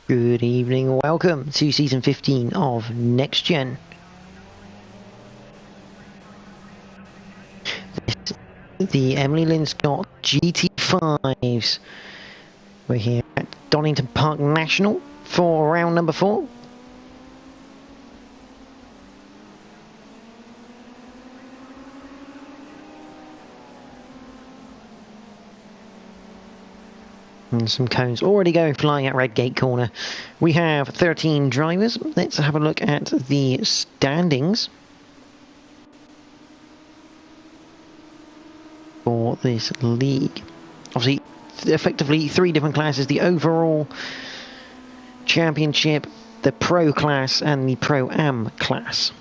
Good evening, welcome to Season 15 of Next Gen. This is the Emily Linscott GT5s. We're here at Donington Park National for round number 4. And some cones already going flying at Red Gate Corner. We have 13 drivers. Let's have a look at the standings for this league. Obviously, effectively 3 different classes: the overall championship, the pro class, and the pro-am class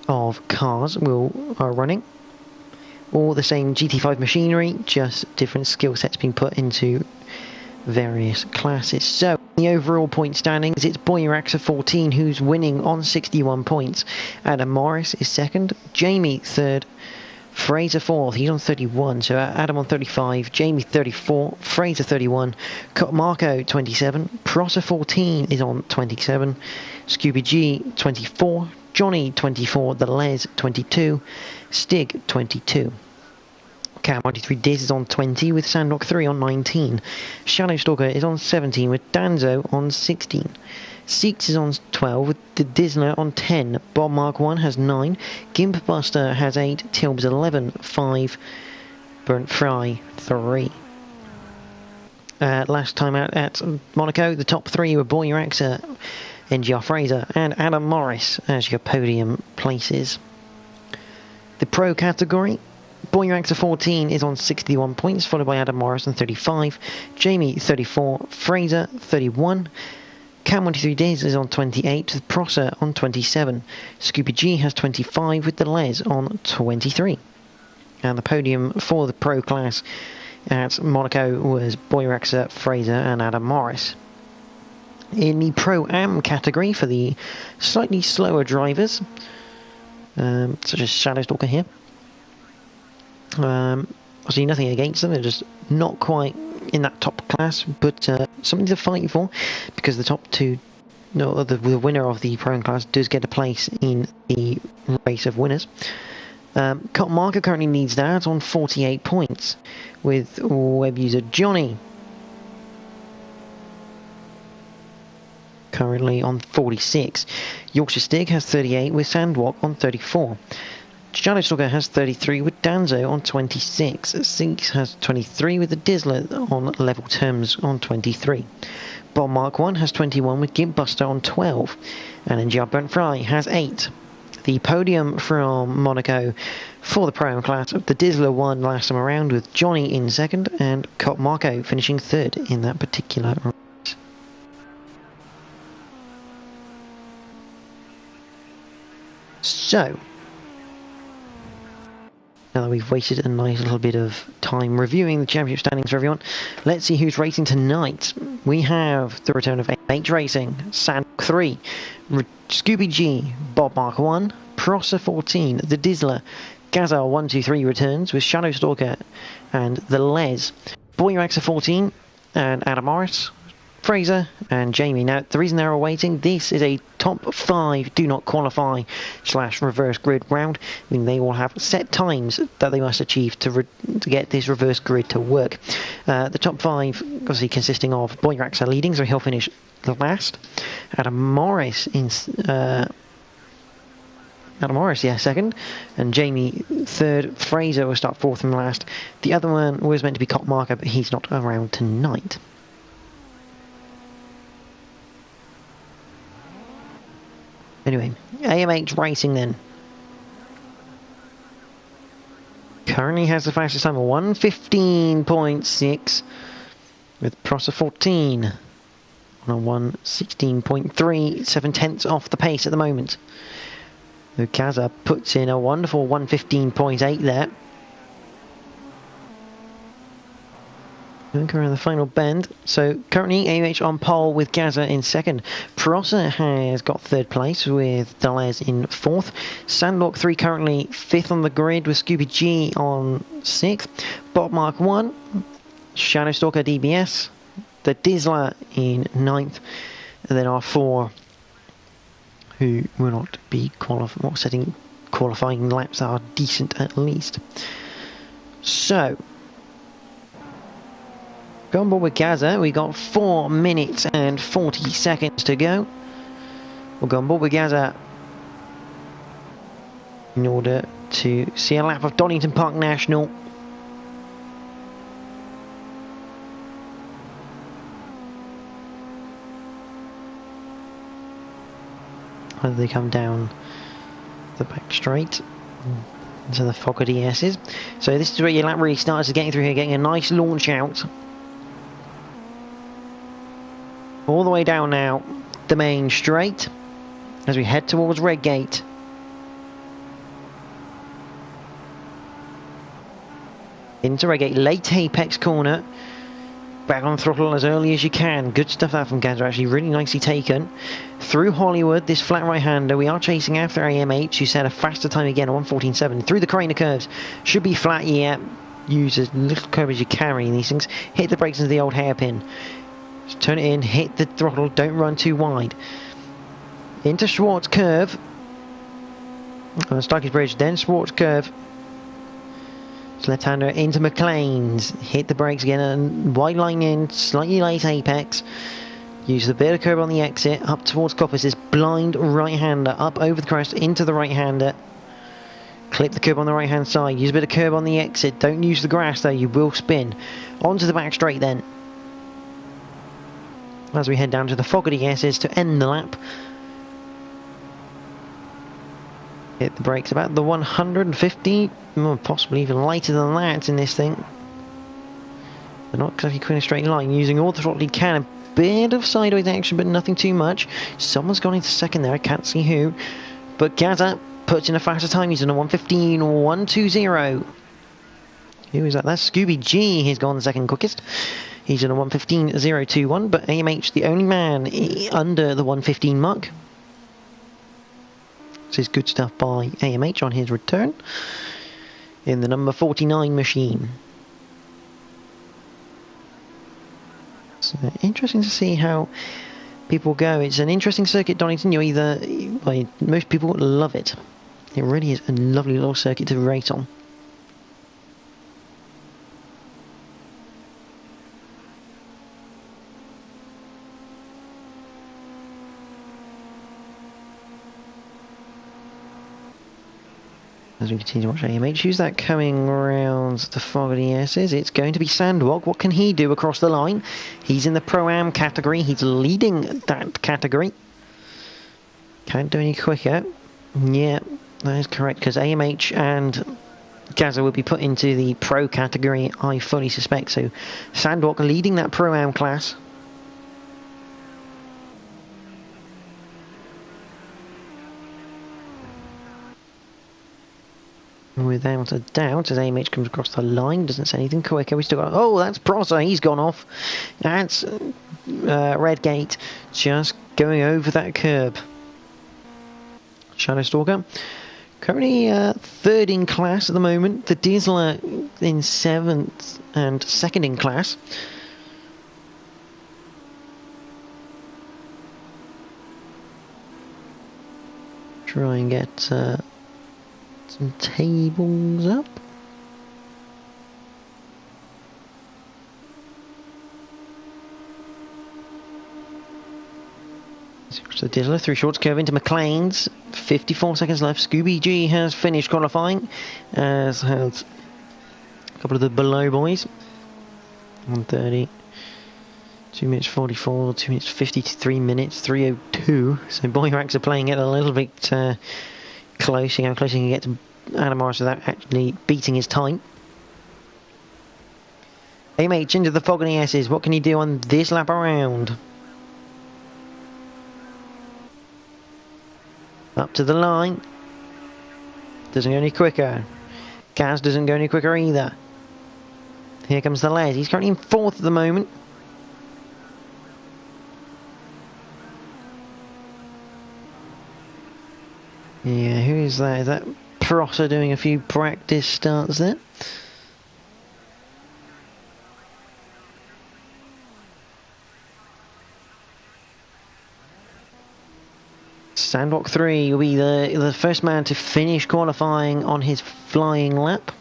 of cars are running. All the same GT5 machinery, just different skill sets being put into various classes. So, the overall point standings, it's Boyeraxa 14 who's winning on 61 points. Adam Morris is second, Jamie third, Fraser fourth, he's on 31, so Adam on 35, Jamie 34, Fraser 31, Marco 27, Prosser 14 is on 27, Scooby G 24, Johnny 24, The Les 22, Stig 22. Cam 93 Diz is on 20 with Sandrock 3 on 19. Shadow Stalker is on 17 with Danzo on 16. Seeks is on 12 with the Dizzler on 10. Bob Mark 1 has 9. Gimp Buster has 8. Tilbs 11. 5. Burnt Fry 3. Last time out at Monaco, the top 3 were Boyeraxa, NGR Fraser and Adam Morris as your podium places. The pro category, Boyeraxa 14 is on 61 points, followed by Adam Morris on 35, Jamie 34, Fraser 31, Cam 23 Days is on 28, with Prosser on 27, Scooby G has 25 with the Les on 23. And the podium for the pro class at Monaco was Boyeraxa, Fraser and Adam Morris. In the Pro-Am category, for the slightly slower drivers, such as Shadow Stalker here, obviously nothing against them, they're just not quite in that top class, but something to fight for, because the top two, the winner of the Pro-Am class does get a place in the race of winners. Marco currently leads that on 48 points, with web user Johnny currently on 46. Yorkshire Stig has 38 with Sandwalk on 34. Shadow Stalker has 33 with Danzo on 26. Sinks has 23 with the Dizzler on level terms on 23. Bob Mark 1 has 21 with Gimp Buster on 12. And NGR Burnt Fry has 8. The podium from Monaco for the Pro-Am class, the Dizzler won last time around with Johnny in second and Marco finishing third in that particular race. So, now that we've wasted a nice little bit of time reviewing the championship standings for everyone, let's see who's racing tonight. We have the return of AMH Racing, Sandrock 3, Scooby G, Bob Mark 1, Prosser 14, the Dizzler, Gazar 123 returns with Shadow Stalker and the Les, Boyeraxa 14 and Adam Morris, Fraser and Jamie. Now, the reason they're awaiting, this is a top 5 do not qualify / reverse grid round. I mean, they will have set times that they must achieve to get this reverse grid to work. The top 5 obviously consisting of Boyeraxa leading, so he'll finish the last. Adam Morris second, and Jamie third. Fraser will start fourth from last. The other one was meant to be Marco, but he's not around tonight. Anyway, AMH Racing then. Currently has the fastest time of 1:15.6 with Prosser 14 on a 1:16.3, 7/10 off the pace at the moment. Kaza puts in a wonderful 1:15.8 there. Around the final bend. So currently AMH on pole with Gaza in second. Prosser has got third place with Delez in fourth. Sandlock 3 currently fifth on the grid with Scooby G on sixth. Bob Mark 1, Shadow Stalker DBS, the Dizzler in 9th, and then our 4 who will not be setting qualifying laps are decent at least. So, go on board with Gaza. We got 4 minutes and 40 seconds to go. We'll go on board with Gaza in order to see a lap of Donington Park National. Whether they come down the back straight into the Fogarty S's. So this is where your lap really starts getting through here, getting a nice launch out. All the way down now the main straight as we head towards Redgate. Into Redgate, late apex corner. Back on throttle as early as you can. Good stuff that from Gaza, actually really nicely taken. Through Hollywood, this flat right-hander. We are chasing after AMH, who set a faster time again, 1:14.7. Through the Craner curves. Should be flat, yeah. Use as little curve as you carry in these things. Hit the brakes into the old hairpin. Just turn it in, hit the throttle, don't run too wide. Into Schwartz curve. Starkey's Bridge, then Schwartz curve. Left-hander into McLean's, hit the brakes again and wide line in, slightly late apex. Use the bit of curb on the exit, up towards Coppice's blind right-hander, up over the crest into the right-hander. Clip the curb on the right-hand side, use a bit of curb on the exit, don't use the grass though, you will spin. Onto the back straight then. As we head down to the Fogarty S's to end the lap. Hit the brakes about the 150, possibly even lighter than that in this thing. They're not exactly quick in a straight line, using all the throttle you can. A bit of sideways action, but nothing too much. Someone's gone into second there, I can't see who. But Gaza puts in a faster time, he's in a 1:15.120. Who is that? That's Scooby G, he's gone second quickest. He's in a 1:15.021, but AMH the only man under the 1:15 mark. This is good stuff by AMH on his return in the number 49 machine. So interesting to see how people go. It's an interesting circuit, Donington. Most people love it. It really is a lovely little circuit to race on. As we continue to watch AMH, who's that coming around the Fogarty S's? It's going to be Sandwalk. What can he do across the line? He's in the Pro-Am category. He's leading that category. Can't do any quicker. Yeah, that is correct, because AMH and Gaza will be put into the Pro category, I fully suspect. So Sandwalk leading that Pro-Am class. Without a doubt, as AMH comes across the line, doesn't say anything quicker. We still got, oh, that's Prosser, he's gone off. That's Redgate, just going over that curb. Shadowstalker, currently third in class at the moment. The Dizzler in 7th and second in class. Try and get some tables up. So Dizzler through Shorts curve into McLean's. 54 seconds left. Scooby G has finished qualifying, as has a couple of the below boys. 1:30. 2 minutes 44, 2 minutes 53 minutes, 3:02. So Boyrax are playing it a little bit close. See how close he can get to Adamars without actually beating his time. AMH into the Fogarty S's. What can he do on this lap around? Up to the line. Doesn't go any quicker. Gaz doesn't go any quicker either. Here comes the Les. He's currently in 4th at the moment. Yeah, who is that? Is that Prosser doing a few practice starts there? Sandwalk 3 will be the first man to finish qualifying on his flying lap.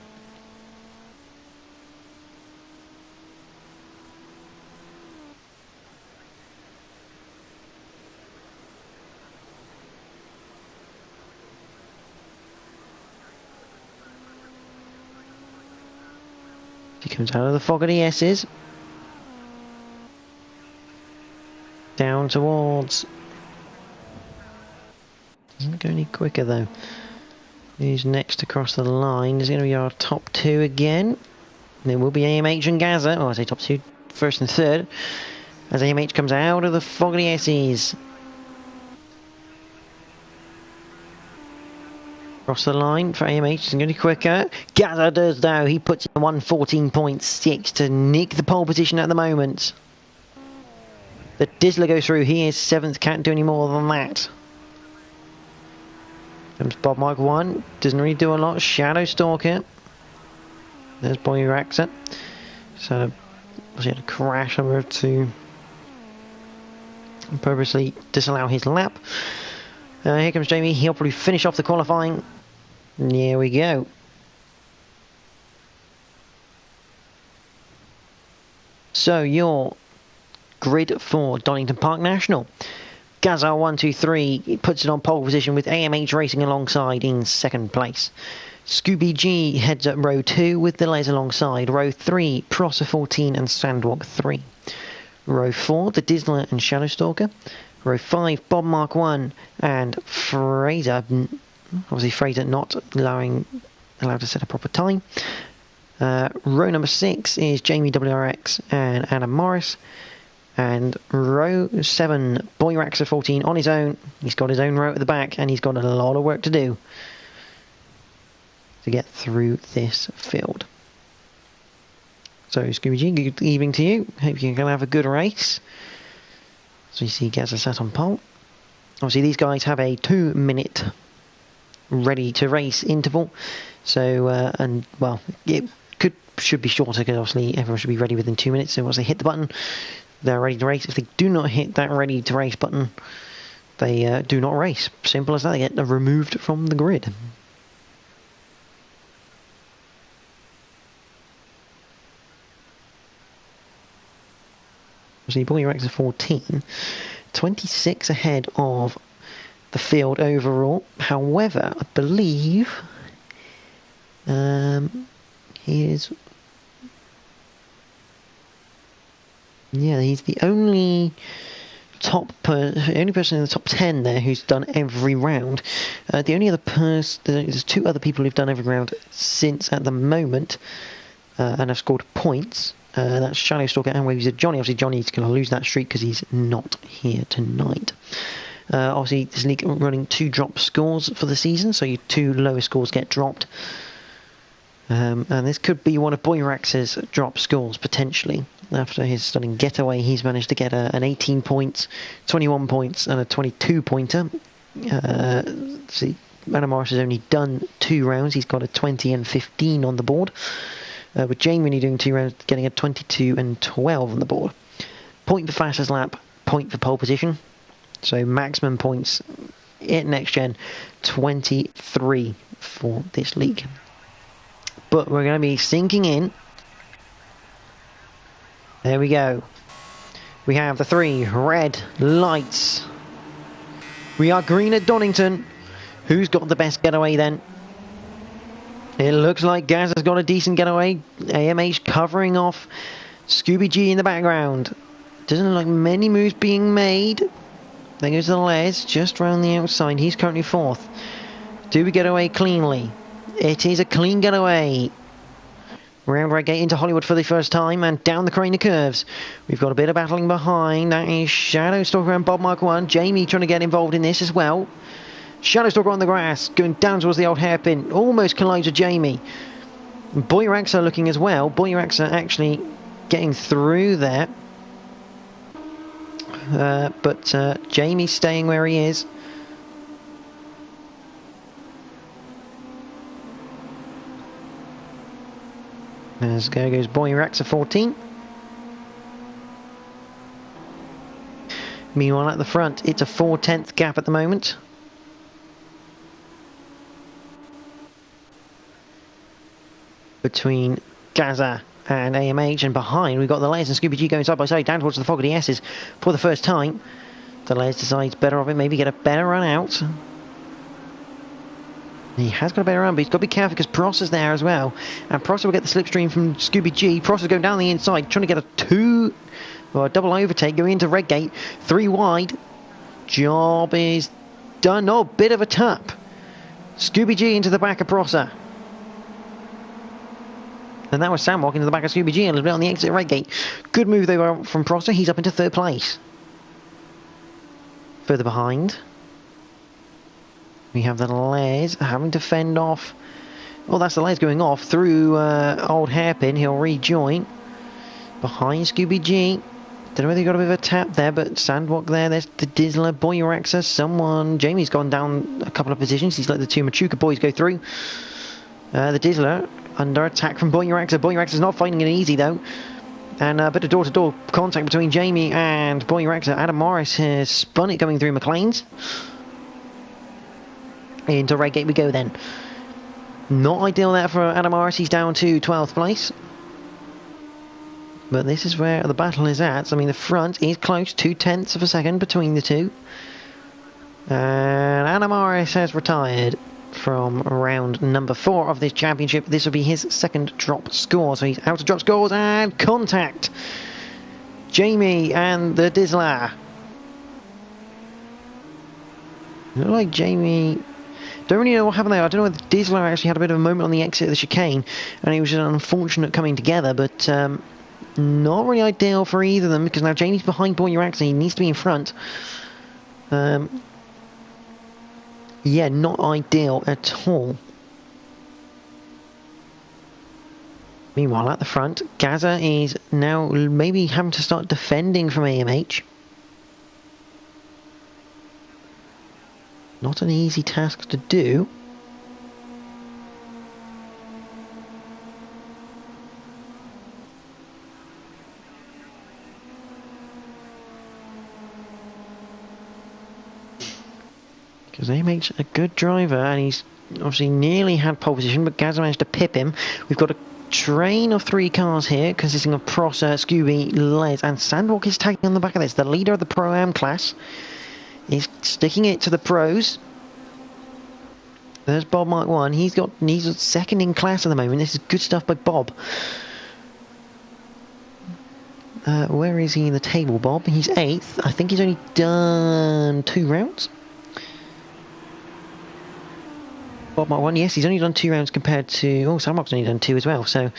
He comes out of the fog of the S's. Down towards... Doesn't go any quicker though. Who's next across the line? Is going to be our top two again. There will be AMH and Gaza. Oh, I say top two, first and third. As AMH comes out of the fog of the S's. Across the line for AMH, it's going to be quicker. Gaza does though, he puts in 1:14.6 to nick the pole position at the moment. The Dizzler goes through, he is 7th, can't do any more than that. Comes Bob Mike 1, doesn't really do a lot. Shadow Stalker. There's Boy Raxa. So, he had a crash over to purposely disallow his lap. Here comes Jamie, he'll probably finish off the qualifying. Here we go. So your grid for Donington Park National. Gazar 1, 2, 3 puts it on pole position with AMH racing alongside in 2nd place. Scooby G heads up row 2 with Delays alongside. Row 3, Prosser 14 and Sandwalk 3. Row 4, the Dizzler and Shadow Stalker. Row 5, Bob Mark 1 and Fraser. Obviously Fraser not allowed to set a proper time. Row number 6 is Jamie WRX and Adam Morris. And row 7, Boy Raxa 14 on his own. He's got his own row at the back and he's got a lot of work to do to get through this field. So Scooby G, good evening to you. Hope you can have a good race. So you see Gaza sat on pole. Obviously these guys have a 2-minute ready to race interval. So, and well, it should be shorter because obviously everyone should be ready within 2 minutes. So once they hit the button, they're ready to race. If they do not hit that ready to race button, they do not race. Simple as that. They get removed from the grid. So Boy Raxa 14, 26 ahead of the field overall. However, I believe he is... Yeah, he's the only person in the top 10 there who's done every round. The only other person, there's 2 other people who've done every round since at the moment and have scored points. That's Shadow Stalker and Waves of Johnny. Obviously, Johnny's going to lose that streak because he's not here tonight. Obviously, this league running 2 drop scores for the season, so your 2 lowest scores get dropped. And this could be one of Boy Rax's drop scores, potentially. After his stunning getaway, he's managed to get an 18 points, 21 points, and a 22-pointer. See, Adam Morris has only done 2 rounds. He's got a 20 and 15 on the board. With Jamie only doing 2 rounds, getting a 22 and 12 on the board. Point for fastest lap, point for pole position. So maximum points at NXTGEN, 23 for this league. But we're going to be sinking in. There we go. We have the 3 red lights. We are green at Donington. Who's got the best getaway then? It looks like Gaz has got a decent getaway. AMH covering off Scooby G in the background. Doesn't look like many moves being made. There goes the Les, just round the outside. He's currently 4th. Do we get away cleanly? It is a clean getaway. Round right gate into Hollywood for the first time and down the Carina curves. We've got a bit of battling behind. That is Shadow Stalker and Bob Mark 1. Jamie trying to get involved in this as well. Shadow Stalker on the grass, going down towards the old hairpin. Almost collides with Jamie. Boy Raxa looking as well. Boy Raxa actually getting through there. But Jamie staying where he is. As there goes Boy Raxa 14. Meanwhile at the front, it's a 4/10 gap at the moment. between Gaza and AMH, and behind we've got the Les and Scooby G going side by side down towards the Fogarty S's for the first time. The Les decides better of it, maybe get a better run out. He has got a better run, but he's got to be careful because Prosser's there as well. And Prosser will get the slipstream from Scooby G. Prosser's going down the inside, trying to get a double overtake, going into Redgate. 3 wide. Job is done. Oh, bit of a tap. Scooby G into the back of Prosser. And that was Samwalk into the back of Scooby G a little bit on the exit at Redgate. Good move though from Prosser. He's up into 3rd place. Further behind, we have the Les having to fend off. Oh, that's the Les going off through Old Hairpin. He'll rejoin behind Scooby G. Don't know whether he got a bit of a tap there, but Sandwalk there. There's the Dizzler, Boyeraxa, someone. Jamie's gone down a couple of positions. He's let the 2 Machuca boys go through. The Dizzler under attack from Boyeraxa. Boyeraxa's not finding it easy though. And a bit of door-to-door contact between Jamie and Boyeraxa. Adam Morris has spun it going through McLean's. Into Redgate we go then. Not ideal there for Adam Morris. He's down to 12th place. But this is where the battle is at. I mean, the front is close, 0.2 of a second between the two. And Adam Morris has retired from round number 4 of this championship. This will be his 2nd drop score. So he's out of drop scores and contact. Jamie and the Dizzler. Look like Jamie... Don't really know what happened there. I don't know whether Dizzler actually had a bit of a moment on the exit of the chicane and it was an unfortunate coming together, but not really ideal for either of them because now Jamie's behind Boyeraxa. He needs to be in front. Yeah, not ideal at all. Meanwhile, at the front, Gaza is now maybe having to start defending from AMH. Not an easy task to do. Because AMH's a good driver and he's obviously nearly had pole position, but Gaza managed to pip him. We've got a train of 3 cars here consisting of Prosser, Scooby, Les and Sandwalk is tagging on the back of this. The leader of the Pro-Am class is sticking it to the pros. There's Bob Mark 1. He's 2nd in class at the moment. This is good stuff by Bob. Where is he in the table, Bob? He's 8th. I think he's only done 2 rounds. Bob Mark 1, yes, he's only done 2 rounds compared to... Oh, Samrock's only done 2 as well, so...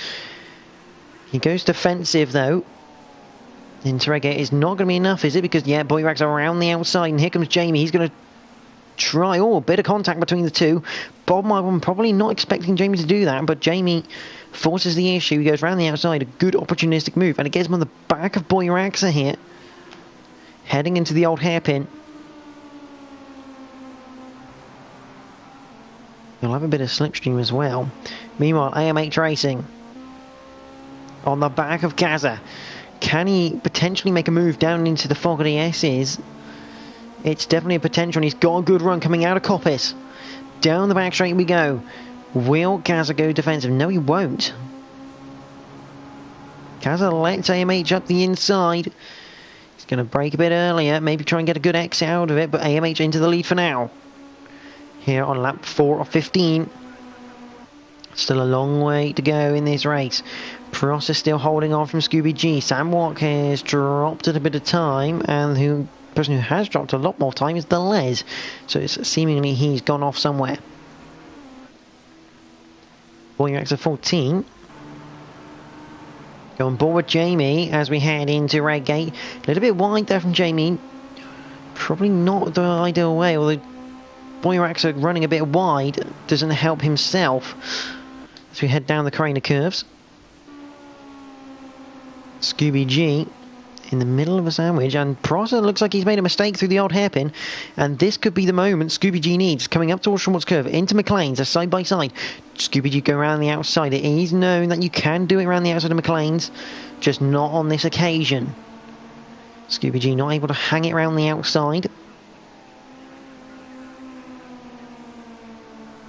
He goes defensive, though. Interrogate is not going to be enough, is it? Because, yeah, Boyeraxa around the outside, and here comes Jamie. He's going to try... Oh, a bit of contact between the two. Bob Mark 1 probably not expecting Jamie to do that, but Jamie forces the issue. He goes around the outside, a good opportunistic move, and it gets him on the back of Boyeraxa here. Heading into the old hairpin. He'll have a bit of slipstream as well. Meanwhile, AMH Racing on the back of Gaza. Can he potentially make a move down into the Fogarty S's? It's definitely a potential, and he's got a good run coming out of Coppice. Down the back straight we go. Will Gaza go defensive? No, he won't. Gaza lets AMH up the inside. He's going to brake a bit earlier, maybe try and get a good exit out of it, but AMH into the lead for now. Here on lap 4 of 15. Still a long way to go in this race. Prosser still holding on from Scooby G. Samwalk has dropped at a bit of time, and the person who has dropped a lot more time is the Les. So it's seemingly he's gone off somewhere. Boyeraxa 14. Go on board with Jamie as we head into Redgate. A little bit wide there from Jamie. Probably not the ideal way, although Boyeraxa running a bit wide doesn't help himself as we head down the Carrera curves. Scooby G in the middle of a sandwich, and Prosser looks like he's made a mistake through the old hairpin, and this could be the moment Scooby G needs. Coming up towards Schwartz curve into McLean's, a side by side. Scooby G go around the outside. It is known that you can do it around the outside of McLean's, just not on this occasion. Scooby G not able to hang it around the outside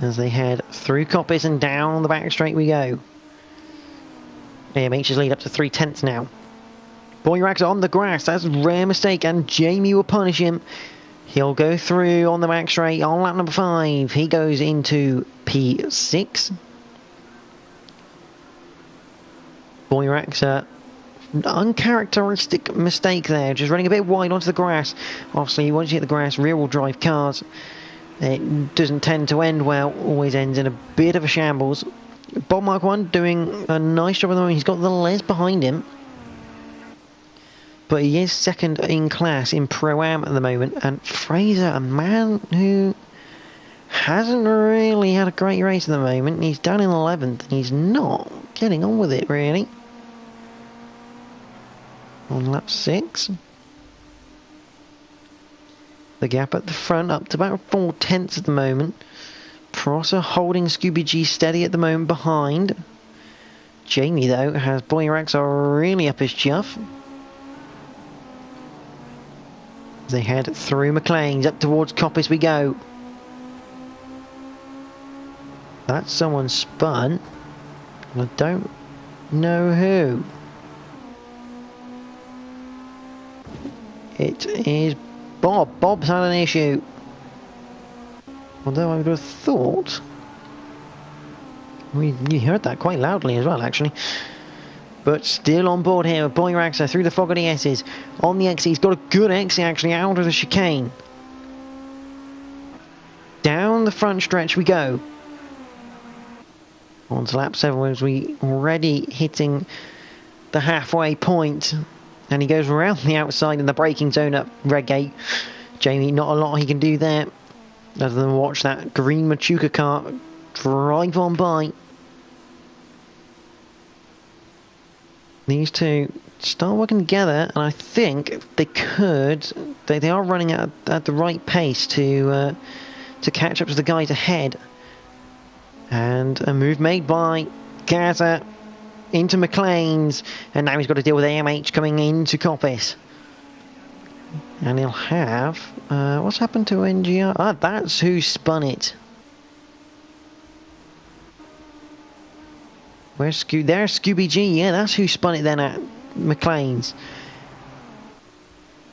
as they head through Coppice and down the back straight we go. AMH's lead up to 3/10 now. Boyrax on the grass, that's a rare mistake, and Jamie will punish him. He'll go through on the max straight on lap number 5. He goes into P6. Boyrax, uncharacteristic mistake there, just running a bit wide onto the grass. Obviously, once you hit the grass, rear-wheel drive cars, it doesn't tend to end well, always ends in a bit of a shambles. Bob Mark 1 doing a nice job at the moment. He's got the Les behind him, but he is second in class in Pro-Am at the moment. And Fraser, a man who hasn't really had a great race at the moment. He's down in 11th, and he's not getting on with it, really. On lap 6. The gap at the front up to about 4/10 at the moment. Prosser holding Scooby G steady at the moment behind. Jamie, though, has Boyrax really up his chuff. They head through McLean's, up towards Coppice we go. That's someone spun. I don't know who. It is Bob. Bob's had an issue. Although I would have thought... you heard that quite loudly as well, actually. But still on board here with Boyrax through the fog of the S's. On the exit, he's got a good exit actually out of the chicane. Down the front stretch we go. On to lap 7 as we already hitting the halfway point. And he goes around the outside in the braking zone at Redgate. Jamie, not a lot he can do there, other than watch that green Machuca car drive on by. These two start working together, and I think they could. They are running at the right pace to catch up to the guys ahead. And a move made by Gaza into McLean's, and now he's got to deal with AMH coming into Coppice. And he'll have... what's happened to NGR? Ah, that's who spun it. Where's there's Scooby G. Yeah, that's who spun it then at McLean's.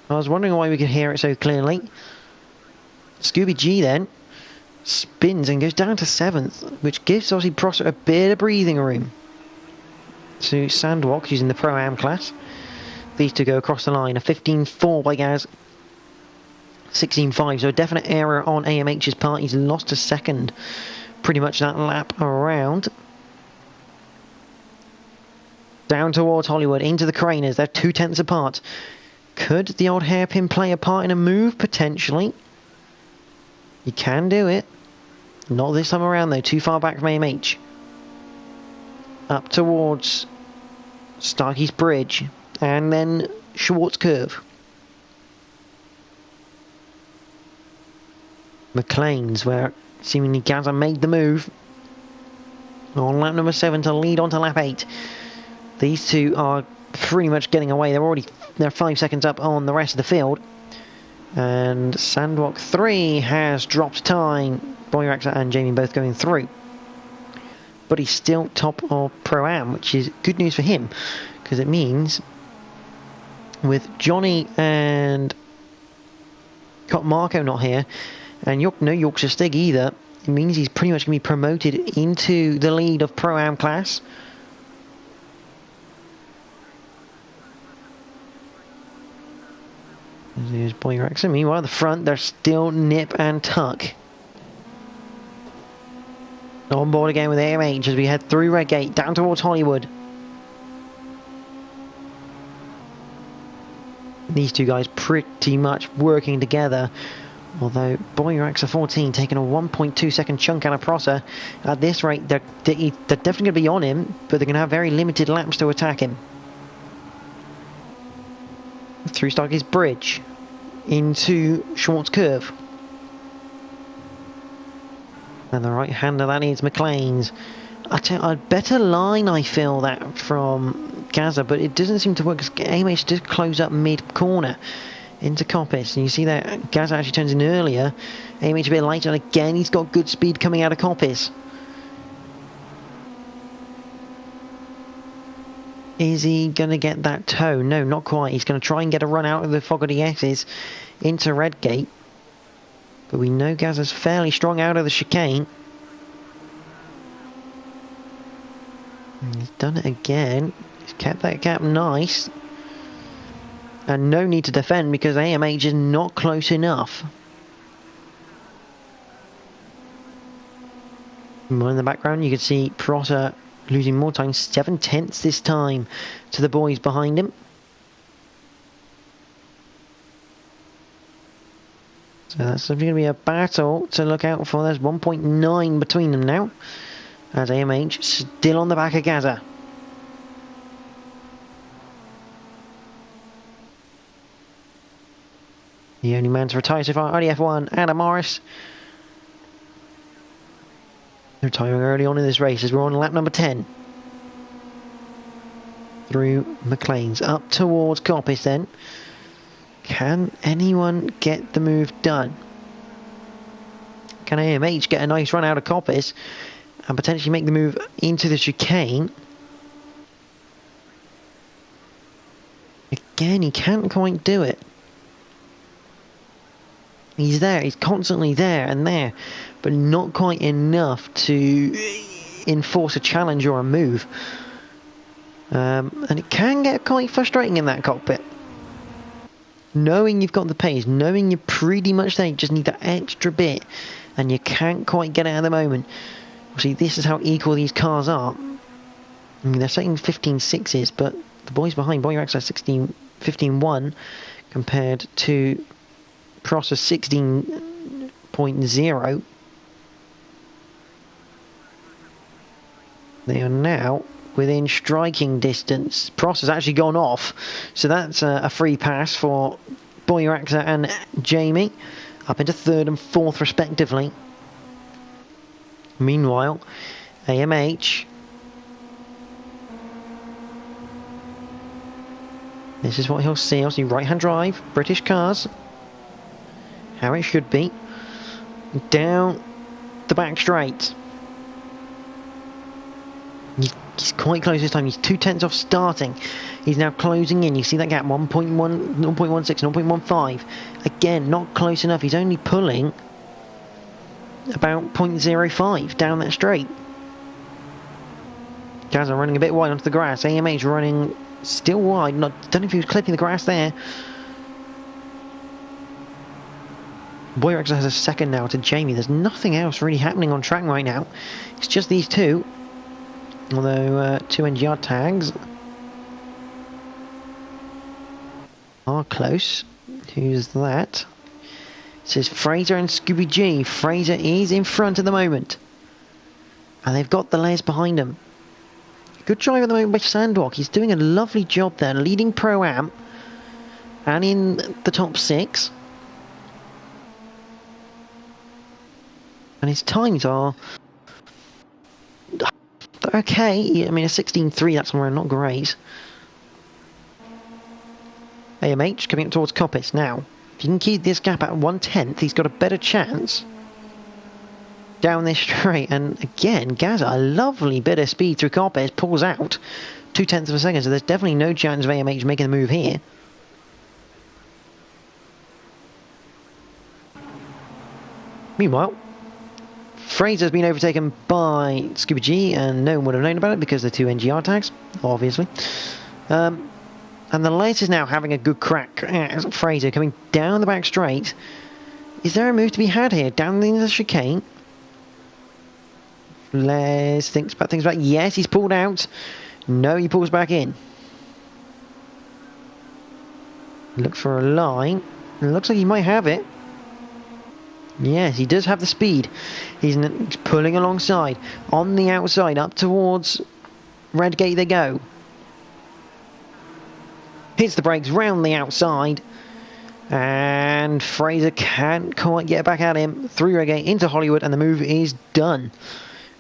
I was wondering why we could hear it so clearly. Scooby G then spins and goes down to 7th, which gives obviously Prosser a bit of breathing room. To Sandwalk using the Pro-Am class. These two go across the line. A 15.4 by Gaz. 16.5, so a definite error on AMH's part. He's lost a second pretty much that lap around. Down towards Hollywood, into the Craners. They're 2/10 apart. Could the old hairpin play a part in a move? Potentially. You can do it. Not this time around though, too far back from AMH. Up towards Starkey's Bridge, and then Schwartz Curve. McLean's, where seemingly Gaza made the move. On lap number 7 to lead on to lap 8. These two are pretty much getting away. They're 5 seconds up on the rest of the field. And Sandwalk 3 has dropped time. Boyrax and Jamie both going through. But he's still top of Pro-Am, which is good news for him, because it means with Johnny and Marco not here, and no Yorkshire Stig either, it means he's pretty much going to be promoted into the lead of Pro-Am class. There's Boyrax, and meanwhile at the front they're still nip and tuck. On board again with AMH as we head through Redgate down towards Hollywood. These two guys pretty much working together, although Boyrax are 14 taking a 1.2 second chunk out of Prosser. At this rate they're definitely going to be on him, but they're going to have very limited laps to attack him. Through Starkey's Bridge into Schwartz Curve. And the right hander that is McLean's. A better line I feel that from Gaza, but it doesn't seem to work because AMH did close up mid-corner into Coppice. And you see that Gaza actually turns in earlier. AMH a bit later, and again he's got good speed coming out of Coppice. Is he going to get that toe? No, not quite. He's going to try and get a run out of the Fogarty S's into Redgate. But we know Gazza's fairly strong out of the chicane. And he's done it again. He's kept that gap nice. And no need to defend because AMH is not close enough. More in the background, you can see Prosser losing more time, 7/10 this time to the boys behind him. So that's going to be a battle to look out for. There's 1.9 between them now, as AMH still on the back of Gaza. The only man to retire so far, RDF1, Adam Morris. Retiring early on in this race as we're on lap number 10. Through McLean's, up towards Coppice then. Can anyone get the move done? Can AMH get a nice run out of Coppice and potentially make the move into the chicane? Again, he can't quite do it. He's there, he's constantly there and there, but not quite enough to enforce a challenge or a move. And it can get quite frustrating in that cockpit. Knowing you've got the pace, knowing you're pretty much there, you just need that extra bit, and you can't quite get it at the moment. See, this is how equal these cars are. I mean, they're saying 15.6s, but the boys behind, Boyer Axel 15.1 compared to Prosser 16.0. They are now within striking distance. Prosser's actually gone off, so that's a free pass for Boyer Axel and Jamie, up into 3rd and 4th respectively. Meanwhile, AMH, this is what he'll see. He'll see right-hand drive, British cars, how it should be, down the back straight. He's quite close this time. He's 2/10 off starting. He's now closing in. You see that gap, 1.1, 0.16, 0.15. Again, not close enough. He's only pulling about 0.05 down that straight. Gaza running a bit wide onto the grass. AMH running still wide. Don't know if he was clipping the grass there. Boyer has a second now to Jamie. There's nothing else really happening on track right now. It's just these two. Although 2 NGR tags are close. Who's that? It says Fraser and Scooby G. Fraser is in front at the moment. And they've got the Les behind him. Good drive at the moment by Sandwalk. He's doing a lovely job there, leading Pro-Am and in the top 6. And his times are okay. I mean, a 16.3, that's somewhere not great. AMH coming up towards Coppice now. If you can keep this gap at 1/10, he's got a better chance down this straight. And again, Gaza, a lovely bit of speed through Coppice, pulls out 0.2 of a second, so there's definitely no chance of AMH making the move here. Meanwhile, Fraser's been overtaken by Scooby G, and no one would have known about it because they're 2 NGR tags, obviously. And the Les is now having a good crack at Fraser, coming down the back straight. Is there a move to be had here? Down into the chicane. Les thinks about things back. Yes, he's pulled out. No, he pulls back in. Look for a line. It looks like he might have it. Yes, he does have the speed. He's pulling alongside. On the outside, up towards Redgate they go. Hits the brakes round the outside. And Fraser can't quite get back at him. Through Redgate into Hollywood, and the move is done.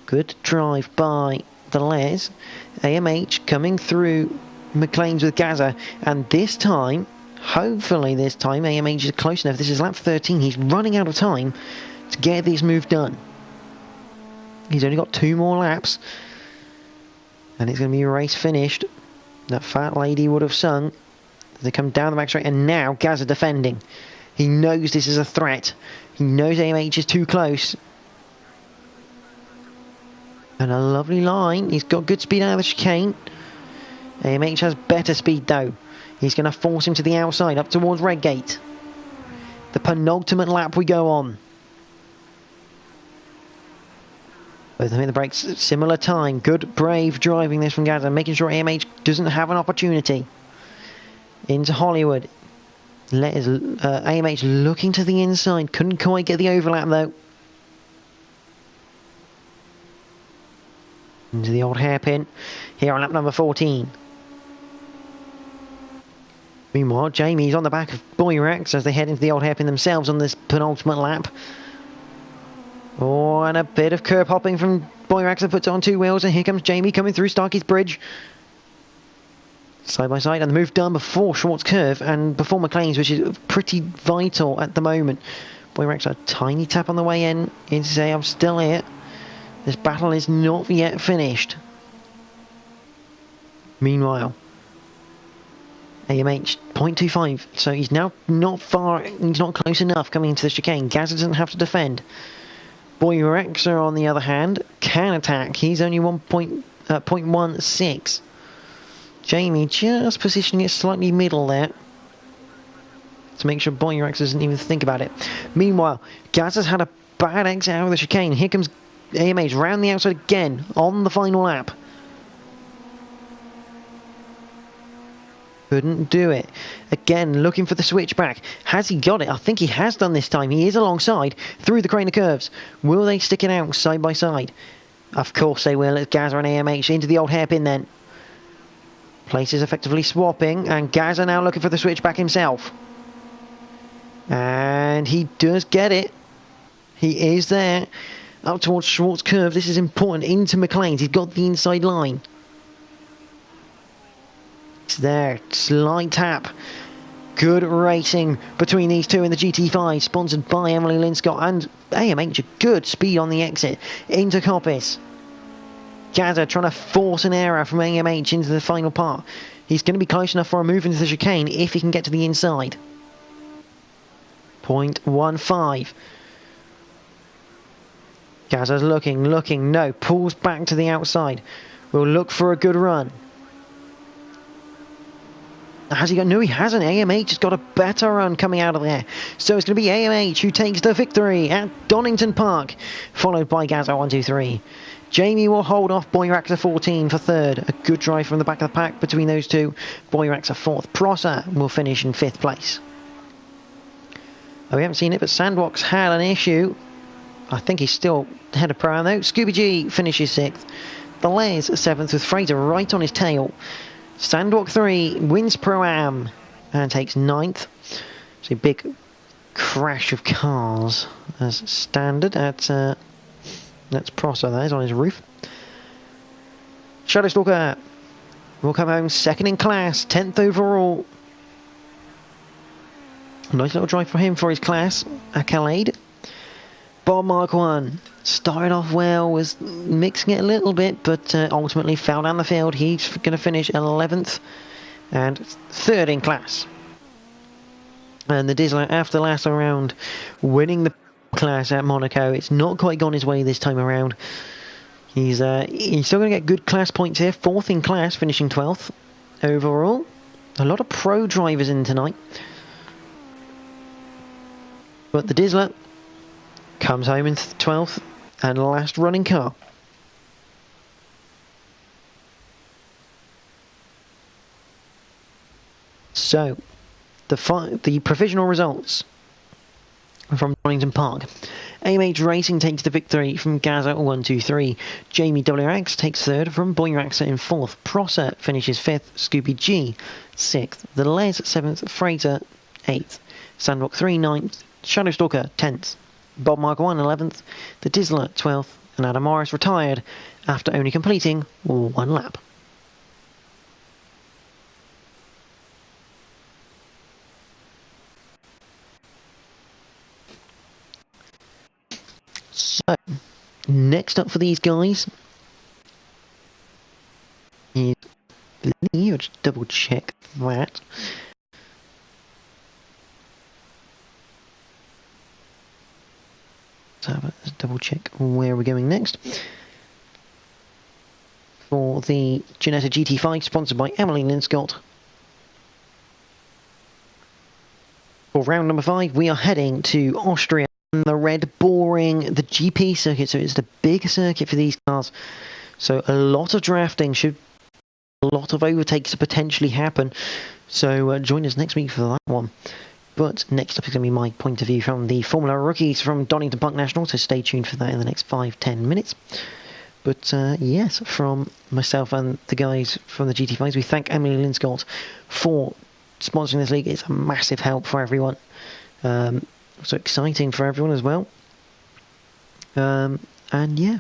Good drive by the Les. AMH coming through McLean's with Gaza. And this time, hopefully this time, AMH is close enough. This is lap 13. He's running out of time to get this move done. He's only got 2 more laps. And it's going to be a race finished that fat lady would have sung. They come down the back straight, and now Gazza defending. He knows this is a threat. He knows AMH is too close. And a lovely line. He's got good speed out of the chicane. AMH has better speed though. He's going to force him to the outside, up towards Redgate. The penultimate lap we go on. Both of them hit the brakes at similar time. Good, brave driving this from Gazza, making sure AMH doesn't have an opportunity. Into Hollywood. AMH looking to the inside. Couldn't quite get the overlap though. Into the old hairpin. Here on lap number 14. Meanwhile, Jamie's on the back of Boyrax as they head into the old hairpin themselves on this penultimate lap. Oh, and a bit of curb hopping from Boyrax that puts on two wheels, and here comes Jamie coming through Starkey's Bridge. Side by side, and the move done before Schwartz Curve and before McLean's, which is pretty vital at the moment. Boyrax a tiny tap on the way in to say, I'm still here. This battle is not yet finished. Meanwhile, AMH 0.25, so he's now not far, he's not close enough coming into the chicane. Gazza doesn't have to defend. Boyrax, on the other hand, can attack. He's only 0.16. Jamie just positioning it slightly middle there to make sure Boyrax doesn't even think about it. Meanwhile, Gazza's had a bad exit out of the chicane. Here comes AMH round the outside again on the final lap. Couldn't do it. Again, looking for the switchback. Has he got it? I think he has done this time. He is alongside through the crane of curves. Will they stick it out side by side? Of course they will. It's Gazza and AMH into the old hairpin then. Places effectively swapping, and Gazza now looking for the switchback himself. And he does get it. He is there. Up towards Schwartz Curve. This is important. Into McLean's. He's got the inside line. It's there. Slight tap. Good racing between these two in the GT5, sponsored by Emily Linscott, and AMH. Good speed on the exit into Coppice. Gazza trying to force an error from AMH into the final part. He's going to be close enough for a move into the chicane if he can get to the inside. 0.15. Gazza's looking, no, pulls back to the outside. Will look for a good run. Has he got? No, he hasn't. AMH has got a better run coming out of there. So it's going to be AMH who takes the victory at Donington Park, followed by Gazza 1, 2, 3. Jamie will hold off Boyrax 14 for third. A good drive from the back of the pack between those two. Boyrax fourth. Prosser will finish in 5th place. Oh, we haven't seen it, but Sandwalk's had an issue. I think he's still ahead of Pro though. Scooby G finishes 6th. The Les 7th with Fraser right on his tail. Sandwalk 3 wins Pro-Am and takes 9th. So a big crash of cars as standard at that's Prosser, that is, on his roof. Shadowstalker will come home 2nd in class, 10th overall. Nice little drive for him for his class accolade. Bob Mark 1 started off well, was mixing it a little bit, but ultimately fell down the field. He's going to finish 11th and 3rd in class. And the Dizzler, after last round, winning the class at Monaco. It's not quite gone his way this time around. He's still going to get good class points here. 4th in class, finishing 12th overall. A lot of pro drivers in tonight. But the Dizzler comes home in 12th and last running car. So, the provisional results from Donington Park. AMH Racing takes the victory from Gazza 1, 2, 3. Jamie WX takes 3rd from Boyrax in 4th. Prosser finishes 5th. Scooby G 6th. The Les 7th. Fraser 8th. Sandwalk 3 9th. Shadowstalker 10th. Bob Mark 1 11th. The Dizzler 12th. And Adam Morris retired after only completing 1 lap. So, next up for these guys is double check that. Let's double check where we're going next. For the Ginetta GT5, sponsored by Emily Linscott. For round number 5, we are heading to Austria, the red boring, the GP circuit, so it's the big circuit for these cars. So a lot of drafting, a lot of overtakes to potentially happen. So join us next week for that one. But next up is going to be my point of view from the Formula rookies from Donington Park National, so stay tuned for that in the next 5-10 minutes. But yes, from myself and the guys from the GT5s, we thank Emily Linscott for sponsoring this league. It's a massive help for everyone. So exciting for everyone as well. And yeah,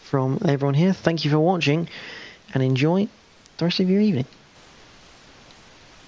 from everyone here, thank you for watching and enjoy the rest of your evening.